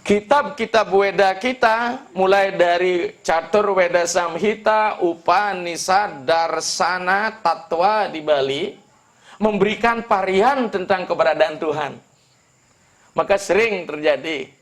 kitab-kitab Weda kita, mulai dari Catur Weda Samhita, Upanishad, Darsana, Tatwa di Bali, memberikan parian tentang keberadaan Tuhan. Maka sering terjadi,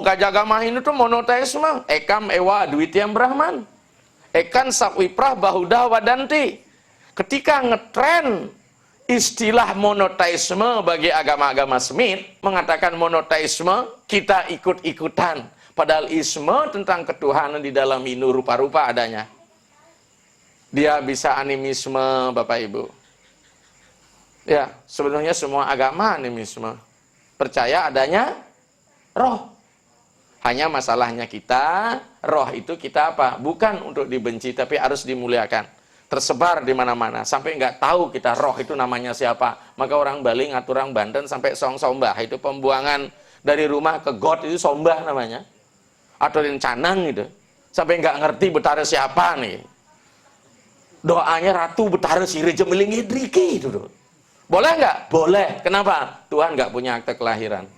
Gajah Gamah ini tuh monoteisme, ekam ewa adwitiyam Brahman, ekan sakwiprah bahuda wadanti. Ketika ngetren istilah monoteisme bagi agama-agama Semit, mengatakan monoteisme, kita ikut-ikutan. Padahal isme tentang ketuhanan di dalam Hindu rupa-rupa adanya. Dia bisa animisme, Bapak Ibu. Ya, sebenarnya semua agama animisme. Percaya adanya roh. Hanya masalahnya kita, roh itu kita apa? Bukan untuk dibenci, tapi harus dimuliakan. Tersebar di mana-mana, sampai nggak tahu kita roh itu namanya siapa. Maka orang Bali ngatur orang Banten sampai song sombah, itu pembuangan dari rumah ke got itu sombah namanya. Atau yang canang gitu. Sampai nggak ngerti Betara siapa nih. Doanya Ratu Betara Siri Jemeling Idriki itu. Boleh nggak? Boleh. Kenapa? Tuhan nggak punya akte kelahiran.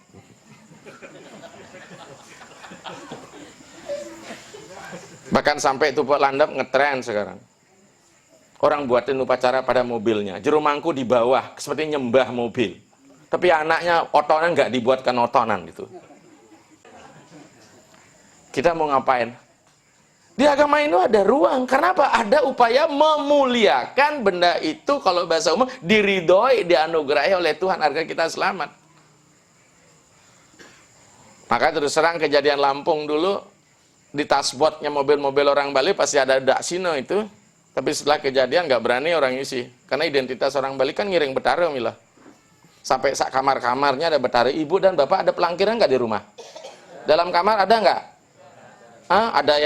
Bahkan sampai Tupuk Landap ngetren sekarang. Orang buatin upacara pada mobilnya. Jerumangku di bawah, seperti nyembah mobil. Tapi anaknya otonan nggak dibuatkan otonan gitu. Kita mau ngapain? Di agama ini ada ruang. Kenapa? Ada upaya memuliakan benda itu, kalau bahasa umum, diridhoi, dianugerahi oleh Tuhan agar kita selamat. Maka terus terang kejadian Lampung dulu, di tasbotnya mobil-mobil orang Bali pasti ada daksina itu. Tapi setelah kejadian nggak berani orang isi. Karena identitas orang Bali kan ngiring betara milah. Sampai sak kamar-kamarnya ada betara. Ibu dan bapak ada pelangkiran nggak di rumah? Dalam kamar ada nggak? Ada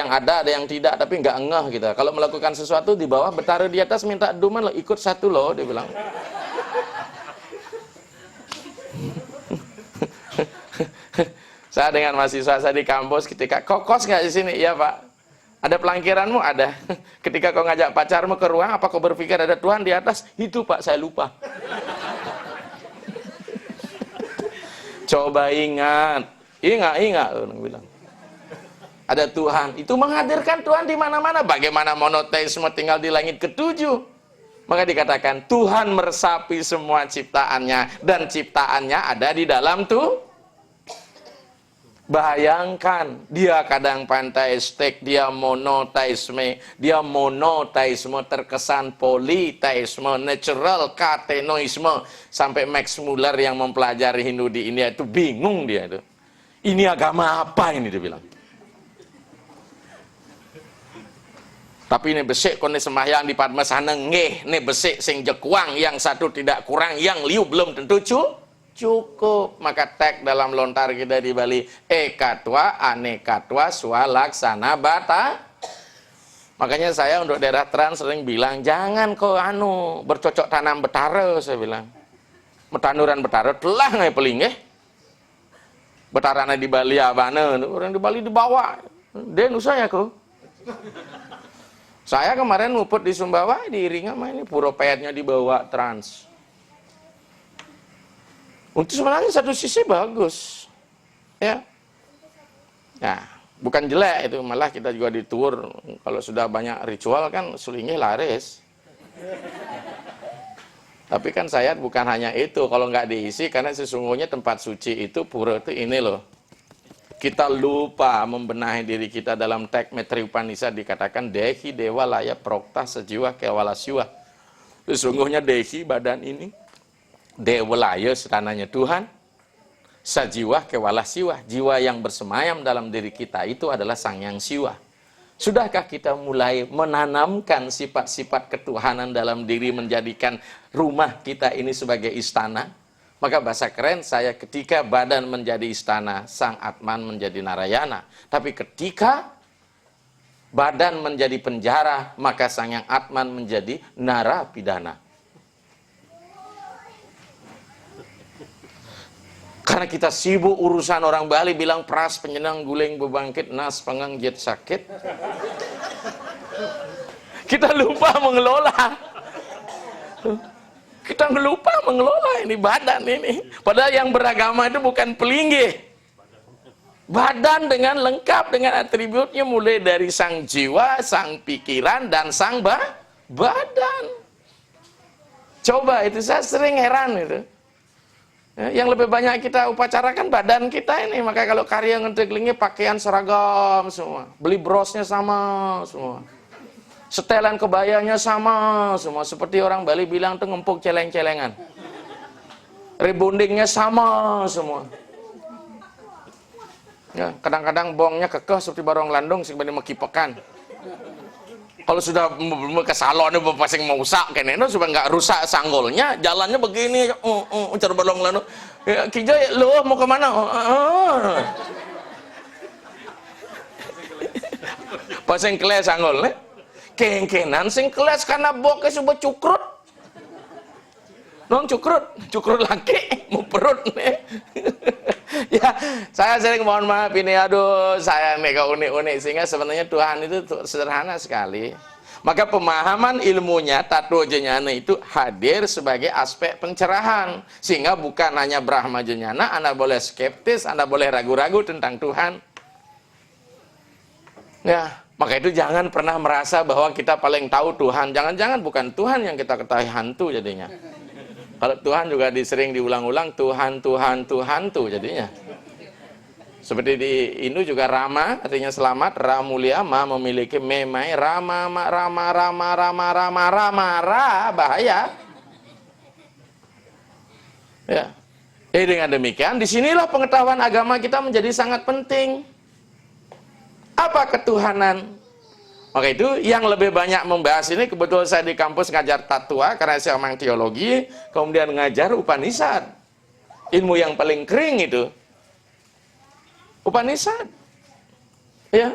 yang tidak, tapi nggak ngeh gitu. Kalau melakukan sesuatu di bawah, betara di atas minta duman loh, ikut satu loh, dia bilang. Saya dengan mahasiswa saya di kampus ketika, kok kos nggak di sini? Iya Pak. Ada pelangkiranmu? Ada. Ketika kau ngajak pacarmu ke ruang, apa kau berpikir ada Tuhan di atas? Itu Pak, saya lupa. Coba ingat. Ingat, orang bilang. Ada Tuhan. Itu menghadirkan Tuhan di mana-mana. Bagaimana monoteisme tinggal di langit ketujuh? Maka dikatakan Tuhan meresapi semua ciptaannya, dan ciptaannya ada di dalam tuh. Bayangkan, dia kadang panteistik, dia monoteisme terkesan politeisme, natural katenoisme. Sampai Max Muller yang mempelajari Hindu di India itu bingung dia itu. Ini agama apa ini dia bilang. Tapi ini besik kone sembahyang di Padmasana nggih, ini besik sing jekuang, yang satu tidak kurang, yang liu belum tentu cukup. Maka tag dalam lontar kita di Bali, ekatwa anekatwa swalaksana bata. Makanya saya untuk daerah Trans sering bilang, jangan kau bercocok tanam betara, saya bilang. Metanuran betara telah ngai pelingeh. Betarana di Bali abana, orang di Bali dibawa. Den usah ya kau. Saya kemarin nguput di Sumbawa, di Iringan ini pura payatnya dibawa Trans. Untuk sebenarnya satu sisi bagus, ya. Nah, bukan jelek itu, malah kita juga di tour kalau sudah banyak ritual kan sulingnya laris. Tapi kan saya bukan hanya itu, kalau nggak diisi, karena sesungguhnya tempat suci itu pura itu ini loh. Kita lupa membenahi diri kita. Dalam teks Maitreya Upanishad dikatakan dehi dewa laya prokta sejiwa kewala siwa. Sesungguhnya dehi badan ini, dewalaya setananya Tuhan, sajiwa kewalah siwa, jiwa yang bersemayam dalam diri kita itu adalah Sang Yang Siwa. Sudahkah kita mulai menanamkan sifat-sifat ketuhanan dalam diri, menjadikan rumah kita ini sebagai istana? Maka bahasa keren saya, ketika badan menjadi istana, Sang Atman menjadi Narayana. Tapi ketika badan menjadi penjara, maka Sang Yang Atman menjadi Narapidana. Karena kita sibuk urusan, orang Bali bilang pras penyenang guling bebangkit nas pengang jet sakit. Kita lupa mengelola. Kita lupa mengelola ini badan ini. Padahal yang beragama itu bukan pelinggih. Badan dengan lengkap dengan atributnya, mulai dari sang jiwa, sang pikiran, dan sang badan. Coba itu, saya sering heran itu. Yang lebih banyak kita upacarakan badan kita ini. Maka kalau karya ngedeglingnya pakaian seragam semua, beli brosnya sama semua, setelan kebayanya sama semua. Seperti orang Bali bilang tuh ngempuk celeng-celengan, rebondingnya sama semua. Ya, kadang-kadang bongnya kekeh seperti barong landung sebenarnya mekipekan. Kalau sudah ke salon pasang mau usak kene supaya nggak rusak sanggolnya, jalannya begini, cara barong landung. Ya, Kijo, lu mau kemana? Pasang keles sanggolnya, kengkenan sing keles karena boknya sudah cukrut. Non cukrut laki, mau perut nih. Ya, saya sering mohon maaf ini, aduh, saya nih kok unik-unik, sehingga sebenarnya Tuhan itu sederhana sekali. Maka pemahaman ilmunya Tattwa Jnana itu hadir sebagai aspek pencerahan, sehingga bukan hanya Brahma Jnana, Anda boleh skeptis, Anda boleh ragu-ragu tentang Tuhan. Ya, maka itu jangan pernah merasa bahwa kita paling tahu Tuhan. Jangan-jangan bukan Tuhan yang kita ketahui, hantu jadinya. Kalau Tuhan juga sering diulang-ulang, Tuhan tuh jadinya. Seperti di Hindu juga Rama artinya selamat, Ramulia ma memiliki memai, Rama bahaya. Ya. Dengan demikian, disinilah pengetahuan agama kita menjadi sangat penting. Apa ketuhanan? Maka itu yang lebih banyak membahas ini, kebetulan saya di kampus ngajar tattwa karena saya memang teologi, kemudian ngajar Upanishad. Ilmu yang paling kering itu Upanishad. Ya.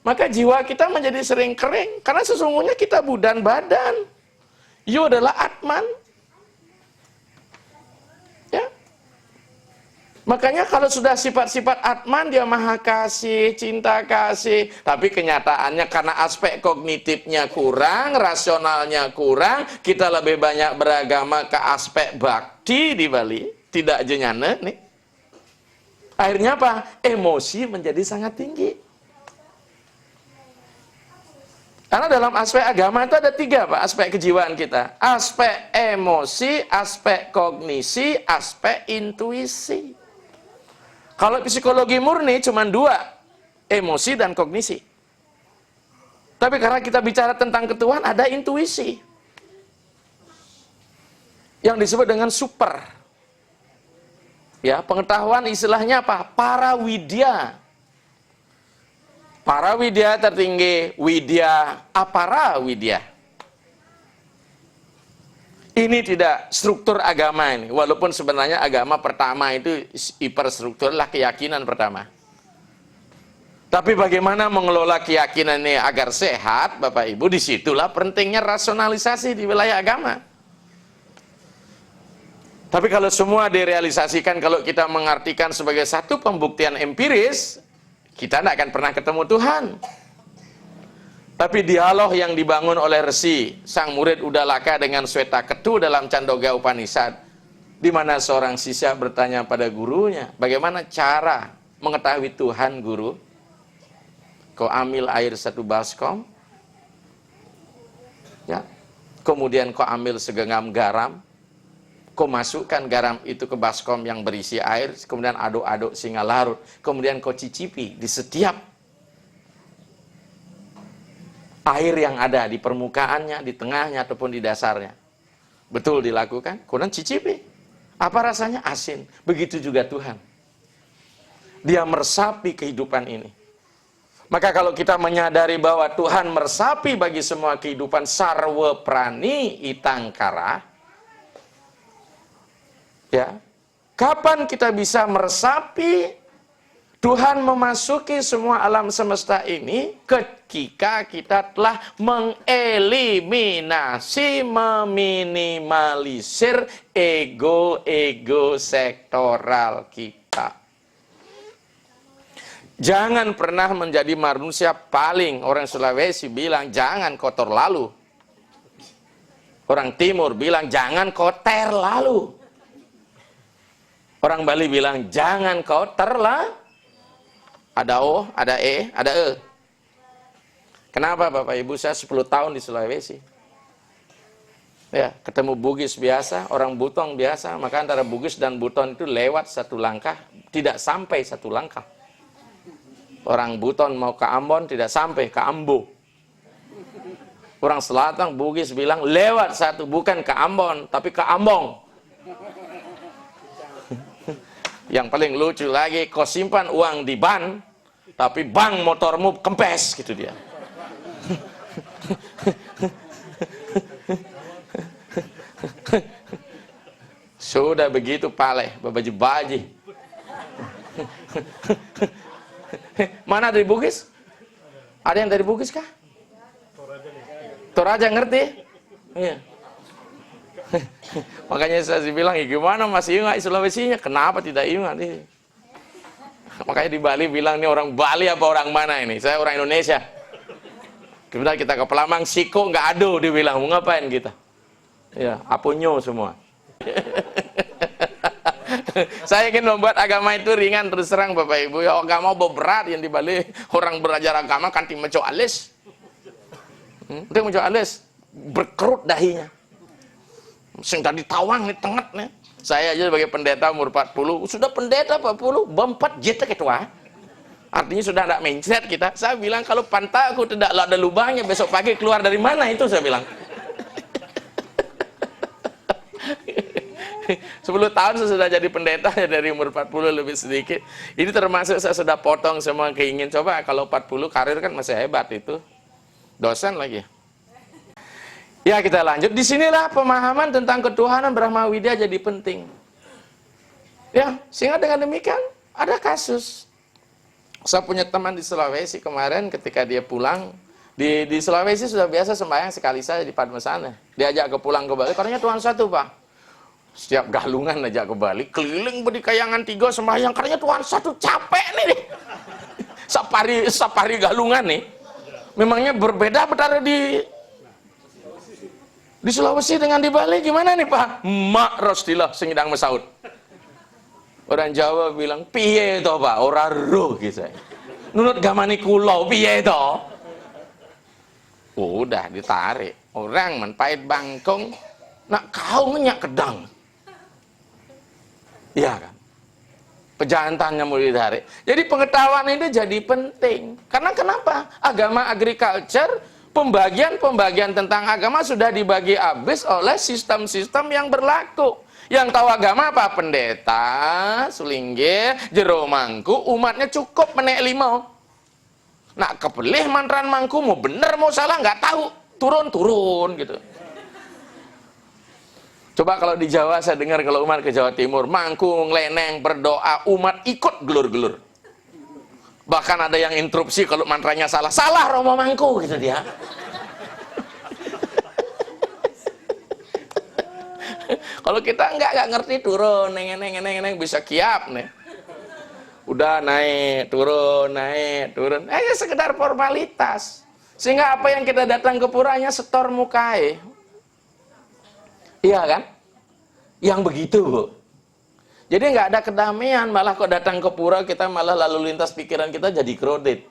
Maka jiwa kita menjadi sering kering karena sesungguhnya kita budan badan. You adalah Atman. Ya. Makanya kalau sudah sifat-sifat Atman, dia maha kasih, cinta kasih. Tapi kenyataannya karena aspek kognitifnya kurang, rasionalnya kurang, kita lebih banyak beragama ke aspek bakti di Bali, tidak jnana nih. Akhirnya apa? Emosi menjadi sangat tinggi. Karena dalam aspek agama itu ada 3 Pak, aspek kejiwaan kita. Aspek emosi, aspek kognisi, aspek intuisi. Kalau psikologi murni cuma 2, emosi dan kognisi. Tapi karena kita bicara tentang ketuhanan, ada intuisi. Yang disebut dengan super. Ya, pengetahuan istilahnya apa? Parawidya. Parawidya tertinggi, widya, apara widya. Ini tidak struktur agama ini, walaupun sebenarnya agama pertama itu hiperstruktur lah, keyakinan pertama. Tapi bagaimana mengelola keyakinan ini agar sehat, Bapak Ibu, disitulah pentingnya rasionalisasi di wilayah agama. Tapi kalau semua direalisasikan, kalau kita mengartikan sebagai satu pembuktian empiris, kita tidak akan pernah ketemu Tuhan. Tapi dialog yang dibangun oleh Resi, sang murid Udalaka dengan Swetaketu dalam Candoga Upanishad, di mana seorang sisya bertanya pada gurunya, bagaimana cara mengetahui Tuhan, guru? Kau ambil air 1 baskom, ya, kemudian kau ambil segenggam garam, kau masukkan garam itu ke baskom yang berisi air, kemudian aduk-aduk sehingga larut, kemudian kau cicipi di setiap air yang ada di permukaannya, di tengahnya, ataupun di dasarnya. Betul dilakukan, kemudian cicipi. Apa rasanya? Asin. Begitu juga Tuhan. Dia meresapi kehidupan ini. Maka kalau kita menyadari bahwa Tuhan meresapi bagi semua kehidupan, sarwa prani itangkara, ya, kapan kita bisa meresapi Tuhan memasuki semua alam semesta ini ketika kita telah mengeliminasi, meminimalisir ego-ego sektoral kita. Jangan pernah menjadi manusia paling, orang Sulawesi bilang jangan kotor lalu. Orang Timur bilang jangan kotor lalu. Orang Bali bilang jangan kotor lah. Ada O, ada E, ada E. Kenapa Bapak Ibu? Saya 10 tahun di Sulawesi. Ya, ketemu Bugis biasa, orang Buton biasa, maka antara Bugis dan Buton itu lewat satu langkah, tidak sampai satu langkah. Orang Buton mau ke Ambon, tidak sampai ke Ambo. Orang Selatan, Bugis bilang lewat satu, bukan ke Ambon, tapi ke Ambong. Yang paling lucu lagi, kau simpan uang di ban, tapi bank motormu kempes, gitu dia. Sudah begitu paleh, babaji-baji. Mana dari Bugis? Ada yang dari Bugis kah? Toraja ngerti? Iya. Makanya saya bilang, gimana masih ingat Sulawesinya? Kenapa tidak ingat? Makanya di Bali bilang, ini orang Bali apa orang mana ini? Saya orang Indonesia. Kemudian kita ke Pelamang, Siko nggak ado, dibilang, mau ngapain kita? Ya, apunyo semua. Saya ingin membuat agama itu ringan, terus terang Bapak Ibu. Ya, agama berat yang di Bali, orang belajar agama kan meco alis. Itu meco alis, berkerut dahinya. Sing tadi tawang nih tenget nih. Saya aja sebagai pendeta umur 40, sudah pendeta 40, bempat jeta ketua. Artinya sudah ada mindset kita. Saya bilang kalau pantaku tidak ada lubangnya, besok pagi keluar dari mana itu, saya bilang. 10 tahun saya sudah jadi pendeta dari umur 40 lebih sedikit. Ini termasuk saya sudah potong semua keinginan. Coba kalau 40 karir kan masih hebat itu. Dosen lagi. Ya kita lanjut. Disinilah pemahaman tentang ketuhanan Brahma Widya jadi penting. Ya, sehingga dengan demikian ada kasus. Saya punya teman di Sulawesi kemarin ketika dia pulang. Di Sulawesi sudah biasa sembahyang sekali saja di Padmasana. Diajak ke pulang ke Bali, katanya Tuhan satu Pak. Setiap galungan ajak ke Bali, keliling beri kayangan 3 sembahyang, katanya Tuhan satu, capek nih. Sapari galungan nih. Memangnya berbeda betara di Sulawesi dengan di Bali, gimana nih Pak? Mak Rostilah sengidang mesaut. Orang Jawa bilang, piye to Pak? Ora roh gitu. Nunut gamani kulo, piye to? Udah ditarik. Orang menpait bangkong, nak kau ngenyak kedang. Iya kan? Pejantannya mau ditarik. Jadi pengetahuan itu jadi penting. Karena kenapa? Agama agriculture, pembagian tentang agama sudah dibagi habis oleh sistem-sistem yang berlaku. Yang tahu agama apa? Pendeta, sulinggir, jero mangku, umatnya cukup menek limau. Nak kepelih mantran mangku, mau bener mau salah nggak tahu, turun gitu. Coba kalau di Jawa saya dengar kalau umat ke Jawa Timur, mangku, ngeleneng, berdoa, umat ikut gelur-gelur. Bahkan ada yang interupsi kalau mantranya salah, salah Romo mangku gitu dia. Kalau kita nggak ngerti turun, neng bisa kiap nih. Udah naik, turun. Sekedar formalitas. Sehingga apa yang kita datang ke puranya setor mukai. Iya kan? Yang begitu, Bu. Jadi nggak ada kedamaian, malah kok datang ke pura kita malah lalu lintas pikiran kita jadi kredit.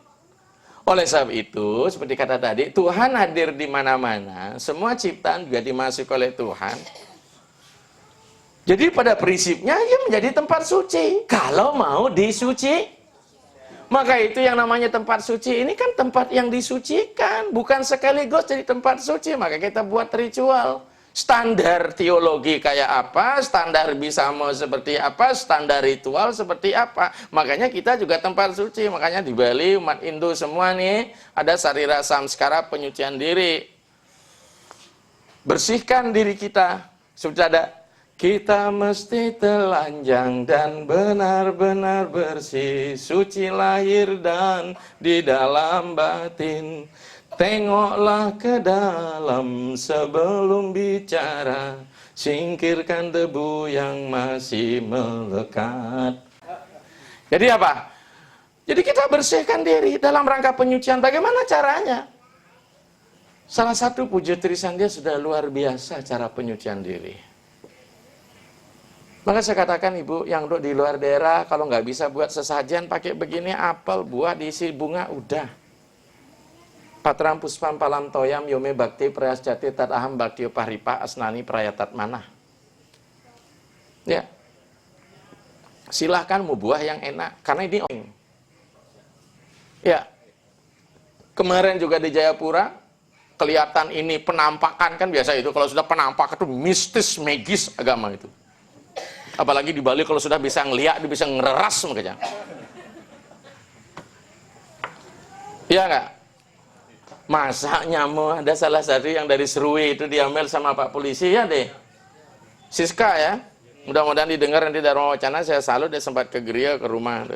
Oleh sebab itu, seperti kata tadi, Tuhan hadir di mana-mana, semua ciptaan juga dimasuki oleh Tuhan. Jadi pada prinsipnya ia menjadi tempat suci. Kalau mau disuci, maka itu yang namanya tempat suci ini kan tempat yang disucikan, bukan sekaligus jadi tempat suci. Maka kita buat ritual. Standar teologi kayak apa, standar bisamo seperti apa, standar ritual seperti apa. Makanya kita juga tempat suci. Makanya di Bali umat Hindu semua nih ada sarira samskara penyucian diri. Bersihkan diri kita. Sudah ada. Kita mesti telanjang dan benar-benar bersih, suci lahir dan di dalam batin. Tengoklah ke dalam sebelum bicara, singkirkan debu yang masih melekat. Jadi apa? Jadi kita bersihkan diri dalam rangka penyucian. Bagaimana caranya? Salah satu puja trisan dia sudah luar biasa cara penyucian diri. Maka saya katakan ibu yang di luar daerah, kalau nggak bisa buat sesajen pakai begini, apel, buah diisi bunga, udah. Patram puspam palam toyam yome bakti prayas jati tat aham bakti pahripa asnani prayatat manah. Ya, silahkan mau buah yang enak, karena ini ya. Kemarin juga di Jayapura, kelihatan ini penampakan, kan biasa itu, kalau sudah penampakan itu mistis, magis agama itu. Apalagi di Bali kalau sudah bisa ngeliat, dia bisa ngereras makanya. Iya nggak? Masa nyamuk, ada salah satu yang dari Serui itu diambil sama Pak Polisi ya deh. Siska ya. Mudah-mudahan didengar nanti dari wacana, saya salut dia sempat ke geria ke rumah.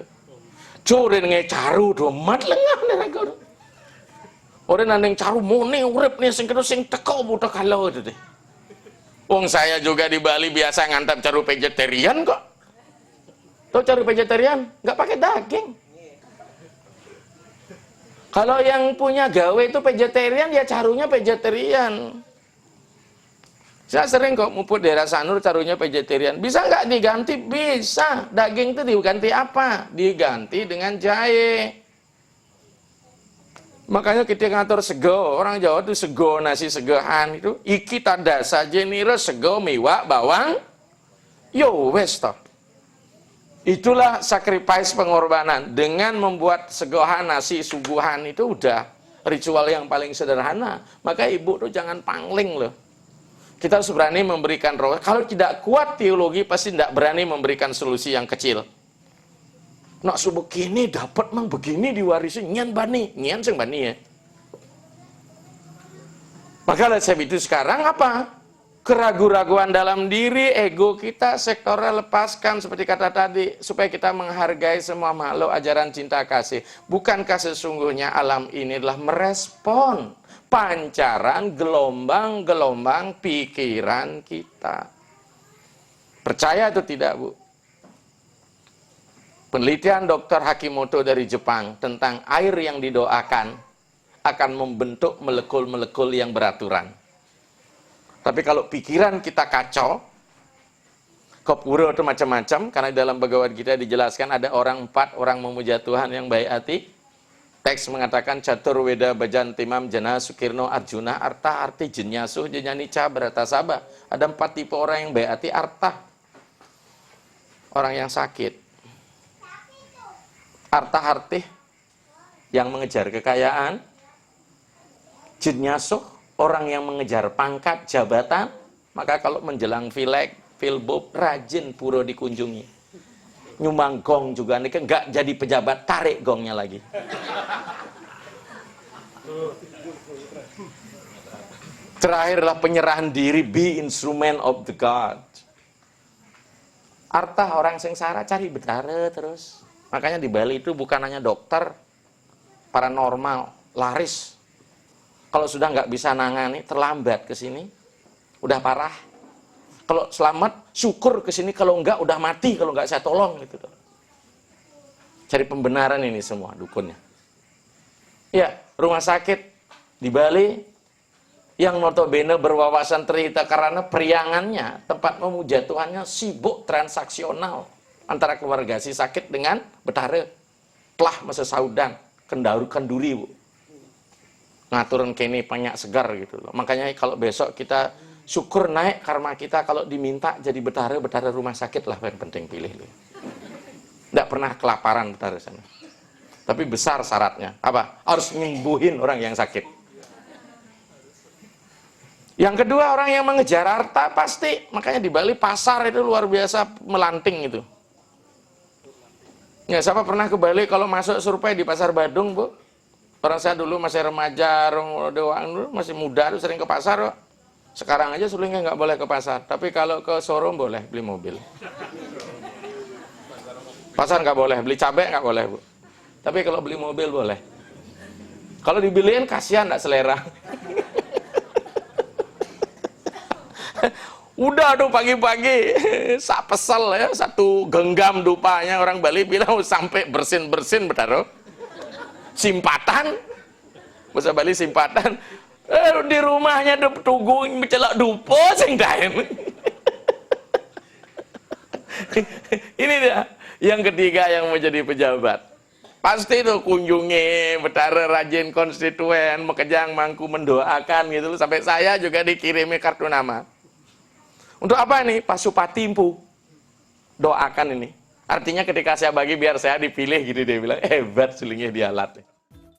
Curi ngecaru domat lengah neraka. Orang nandeng caru mone urip nih sing kena sing teko buta kalau itu deh. Wong saya juga di Bali biasa ngantap caru vegetarian kok. Tahu caru vegetarian? Nggak pakai daging. Kalau yang punya gawe itu vegetarian, ya carunya vegetarian. Saya sering kok muput daerah Sanur carunya vegetarian. Bisa nggak diganti? Bisa. Daging itu diganti apa? Diganti dengan jahe. Makanya kita ngatur sego, orang Jawa itu sego, nasi segehan itu, iki tanda saja nira sego, miwak, bawang, yo wes toh. Itulah sacrifice pengorbanan. Dengan membuat segohan, nasi, suguhan itu udah ritual yang paling sederhana. Maka ibu tuh jangan pangling loh. Kita harus berani memberikan roh. Kalau tidak kuat teologi, pasti tidak berani memberikan solusi yang kecil. Nak sebegini dapat mang begini diwarisi nyan bani, nyan sing bani ya. Maka saya itu sekarang apa? Keraguan-raguan dalam diri, ego kita sektornya lepaskan seperti kata tadi, supaya kita menghargai semua makhluk ajaran cinta kasih. Bukankah sesungguhnya alam ini adalah merespon pancaran gelombang-gelombang pikiran kita? Percaya atau tidak, Bu? Penelitian Dr. Hakimoto dari Jepang tentang air yang didoakan akan membentuk molekul-molekul yang beraturan. Tapi kalau pikiran kita kacau, kopuro itu macam-macam, karena dalam Bhagavad Gita dijelaskan ada 4 orang memuja Tuhan yang baik hati. Teks mengatakan catur weda bajan timam jana sukirno arjuna arta arti jenyasuh jenyanica berata sabah. Ada 4 tipe orang yang baik hati arta. Orang yang sakit. Arta-hartih yang mengejar kekayaan, jinyasuh orang yang mengejar pangkat, jabatan, maka kalau menjelang Pileg, Pilbub, rajin puro dikunjungi. Nyumbang gong juga, nih kan nggak jadi pejabat, tarik gongnya lagi. Terakhirlah penyerahan diri, be instrument of the God. Arta orang sengsara cari betara terus. Makanya di Bali itu bukan hanya dokter, paranormal, laris. Kalau sudah nggak bisa nangani, terlambat ke sini, udah parah. Kalau selamat, syukur ke sini. Kalau enggak, udah mati. Kalau nggak saya tolong gitu. Cari pembenaran ini semua dukunnya. Ya, rumah sakit di Bali yang notabene berwawasan terhita karena periangannya, tempat memuja Tuhannya sibuk transaksional. Antara keluarga si sakit dengan betara telah masa saudan kenduri Bu, ngaturin kene banyak segar gitu loh. Makanya kalau besok kita syukur naik karma kita, kalau diminta jadi betara rumah sakit lah yang penting pilih loh. Nggak pernah kelaparan betara sana, tapi besar syaratnya apa? Harus nyembuhin orang yang sakit. Yang kedua, orang yang mengejar harta pasti, makanya di Bali pasar itu luar biasa melanting itu. Ya, siapa pernah ke Bali kalau masuk survei di Pasar Badung, Bu? Orang saya dulu masih remaja, orang masih muda, tuh sering ke pasar, kok. Sekarang aja sulingnya nggak boleh ke pasar. Tapi kalau ke showroom boleh beli mobil. Pasar nggak boleh, beli cabai nggak boleh, Bu. Tapi kalau beli mobil boleh. Kalau dibeliin kasihan, nggak selera. Udah tuh pagi-pagi, pesel ya, satu genggam dupanya orang Bali bilang sampai bersin-bersin betaro. Simpatan, bahasa Bali simpatan. Di rumahnya tugu mencelak dupo sing daen. Ini dia yang ketiga yang mau jadi pejabat. Pasti itu kunjungi, betara rajin konstituen, mekejang mangku mendoakan gitu. Sampai saya juga dikirimi kartu nama. Untuk apa ini? Pasupati Empu. Doakan ini. Artinya ketika saya bagi biar saya dipilih gitu dia bilang, hebat sulingnya dialat.